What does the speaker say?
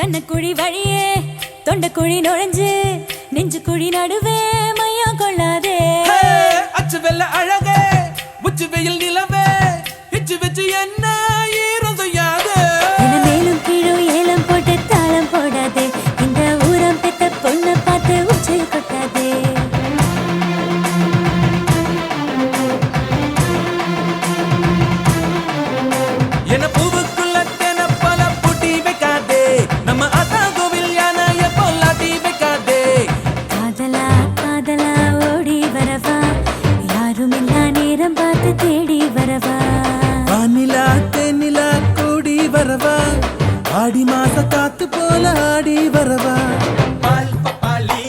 கண்ணக்குழி வழியே தொண்டக்குழி நுழைஞ்சு நெஞ்சு குழி நடுவே மையம் கொள்ளாதே அச்சு வெள்ள அழகே உச்சி வெயில் நிலவே இச்சு வச்சு என்ன ஈரம் செய்யாது மேலும் கீழும் ஏலம் போட்டு தாளம் போடாதே இந்த ஊரம் பெத்த பொண்ணை பார்த்து உச்சை கொட்டாதே என்ன பூவுக்குள்ள தென பல பூட்டி வைக்காதே நம்ம ஆத்தா கோவில் யானைய பொல்லாட்டி வைக்காதே காதலா காதலா ஓடி வரவா யாரும் இல்லா நேரம் பார்த்து தேடி வரவா வானிலா தென்னிலா கூடி வரவா ஆடி மாச காத்து போல ஆடி வரவா பால் பப்பாளி